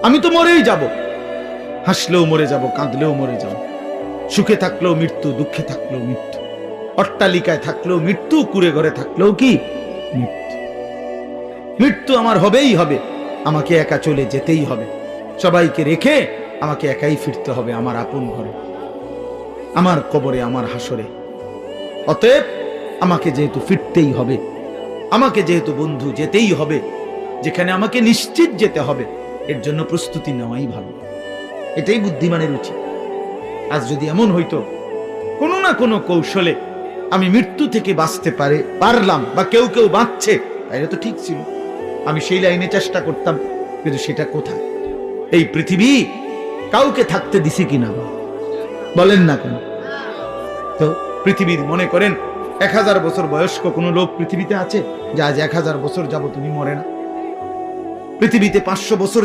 আমি তো মরেই যাব, হাসলেও মরে যাব, কাঁদলেও মরে যাব, সুখে থাকলেও মৃত্যু, দুঃখে থাকলেও মৃত্যু, অট্টালিকায় থাকলেও মৃত্যু, কুড়ে ঘরে থাকলেও কি মৃত্যু। মৃত্যু আমার হবেই হবে, আমাকে একা চলে যেতেই হবে, সবাইকে রেখে আমাকে একাই ফিরতে হবে আমার আপন ঘরে, আমার কবরে, আমার হাসরে। অতএব আমাকে যেহেতু ফিরতেই হবে, আমাকে যেহেতু বন্ধু যেতেই হবে, যেখানে আমাকে নিশ্চিত যেতে হবে, এর জন্য প্রস্তুতি নেওয়াই ভালো। এটাই বুদ্ধিমানের উচিত। আজ যদি এমন হইতো কোনো না কোনো কৌশলে আমি মৃত্যু থেকে বাঁচতে পারলাম, বা কেউ কেউ বাঁচছে, তাইলে তো ঠিক ছিল, আমি সেই লাইনে চেষ্টা করতাম। কিন্তু সেটা কোথায়? এই পৃথিবী কাউকে থাকতে দিছে কিনা বলেন না কেন? তো পৃথিবীর মনে করেন 1000 বছর বয়স্ক কোন লোক পৃথিবীতে আছে যে আজ 1000 বছর যাবত তুমি মরে না? পৃথিবীতে 500 বছর